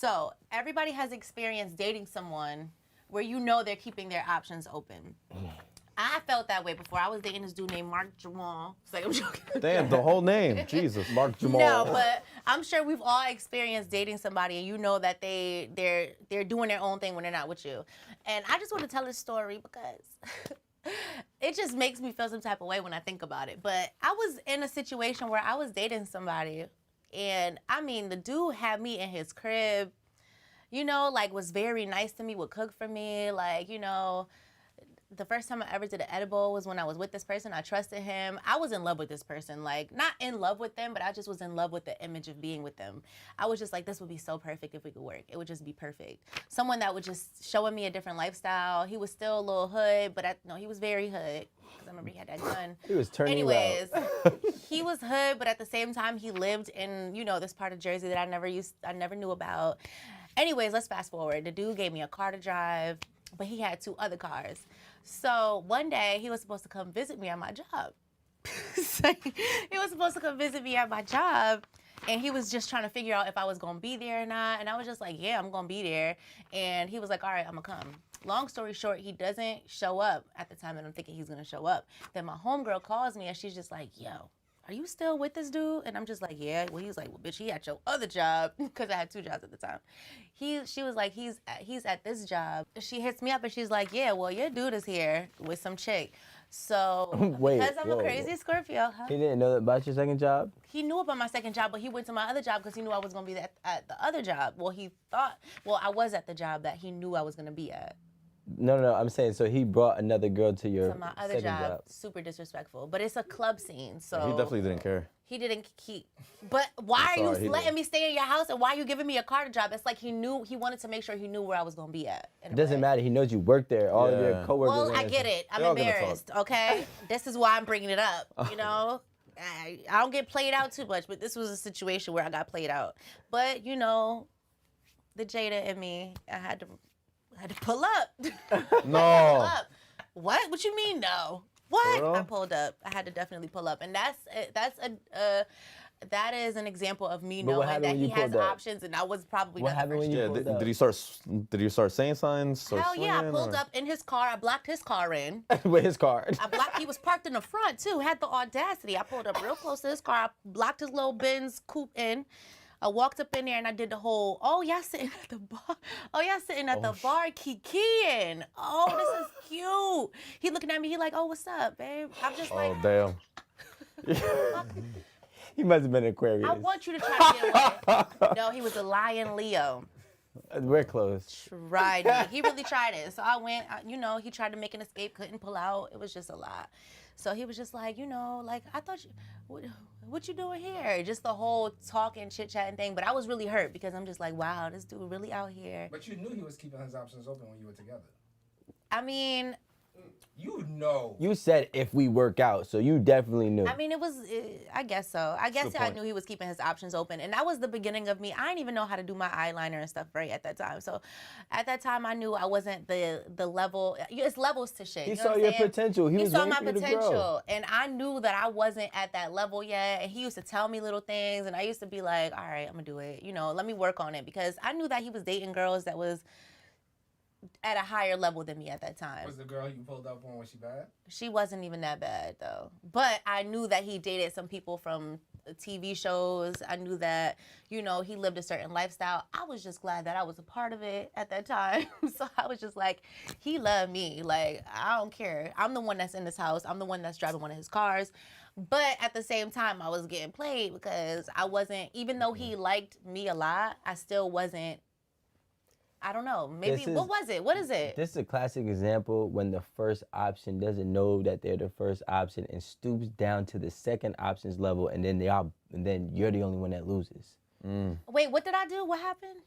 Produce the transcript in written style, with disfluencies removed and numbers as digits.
So everybody has experienced dating someone where you know they're keeping their options open. I felt that way before. I was dating this dude named Mark Jamal. It's like, I'm joking. Damn, the whole name. Jesus. Mark Jamal. No, but I'm sure we've all experienced dating somebody and you know that they're doing their own thing when they're not with you. And I just want to tell this story because it just makes me feel some type of way when I think about it. But I was in a situation where I was dating somebody and I mean, the dude had me in his crib, you know, like was very nice to me, would cook for me, like, you know, the first time I ever did an edible was when I was with this person. I trusted him. I was in love with this person. Like, not in love with them, but I just was in love with the image of being with them. I was just like, this would be so perfect if we could work. It would just be perfect. Someone that would just showing me a different lifestyle. He was still a little hood, but no, he was very hood. Because I remember he had that gun. He was turning Anyways, he was hood, but at the same time, he lived in, you know, this part of Jersey that I never knew about. Anyways, let's fast forward. The dude gave me a car to drive, but he had 2 other cars. So one day he was supposed to come visit me at my job. He was supposed to come visit me at my job and he was just trying to figure out if I was gonna be there or not. And I was just like, yeah, I'm gonna be there. And he was like, all right, I'm gonna come. Long story short, he doesn't show up at the time that I'm thinking he's gonna show up. Then my homegirl calls me and she's just like, yo, are you still with this dude? And I'm just like, yeah. Well, he's like, well, bitch, he at your other job, because I had 2 jobs at the time. She was like, he's at this job. She hits me up and she's like, yeah, well, your dude is here with some chick. So Wait, because I'm a crazy Scorpio, He didn't know about your second job? he knew about my second job, but he went to my other job because he knew I was gonna be at the other job. Well, I was at the job that he knew I was gonna be at. No, I'm saying, so he brought another girl to your To my other second job, super disrespectful. But it's a club scene, so He definitely didn't care. he didn't keep. But why are sorry, you he letting didn't. me stay in your house and why are you giving me a car to drive? It's like he wanted to make sure he knew where I was gonna be at. It doesn't matter. He knows you work there. All of your Yeah. coworkers. Well, are I there. get it. I'm They're all gonna embarrassed. Okay, this is why I'm bringing it up. You know, I don't get played out too much, but this was a situation where I got played out. But you know, the Jada in me, I had to pull up. No. Pull up. What? What you mean no? What? Girl. I pulled up. I had to definitely pull up, and that is an example of me But what knowing happened that when he you has pulled up? options, and I was probably What not the happened first. when you Yeah, pulled did up? you start saying signs? Start Hell yeah, I swinging, pulled or- up in his car. I blocked his car in. With his card. He was parked in the front too. Had the audacity. I pulled up real close to his car. I blocked his little Benz coupe in. I walked up in there and I did the whole, oh, y'all sitting at the bar. Oh, y'all sitting at the bar kikiing. Oh, this is cute. He looking at me. He like, oh, what's up, babe? I'm just like, Oh, damn. He must have been Aquarius. I want you to try to get away. No, he was a lion Leo. We're close. Tried me. He really tried it. So I went, you know, he tried to make an escape, couldn't pull out. It was just a lot. So he was just like, you know, like, I thought what you doing here? Just the whole talking, chit-chatting thing. But I was really hurt because I'm just like, wow, this dude really out here. But you knew he was keeping his options open when you were together. I mean, You know. You said if we work out, so you definitely knew. it was, I guess so. I guess the I point. knew he was keeping his options open. And that was the beginning of me. I didn't even know how to do my eyeliner and stuff right at that time. So at that time, I knew I wasn't the level. It's levels to shit. He you know saw what I'm your saying? potential. He was saw waiting my for you to grow. potential. And I knew that I wasn't at that level yet. And he used to tell me little things. And I used to be like, all right, I'm going to do it. You know, let me work on it. Because I knew that he was dating girls that was at a higher level than me at that time. Was the girl you pulled up on, was she bad? She wasn't even that bad though. But I knew that he dated some people from TV shows. I knew that, you know, he lived a certain lifestyle. I was just glad that I was a part of it at that time. So I was just like, he loved me. Like, I don't care. I'm the one that's in this house. I'm the one that's driving one of his cars. But at the same time, I was getting played because I wasn't, even though he liked me a lot, I still wasn't, I don't know. Maybe, what was it? What is it? This is a classic example when the first option doesn't know that they're the first option and stoops down to the second options level, and then you're the only one that loses. Wait, what did I do? What happened?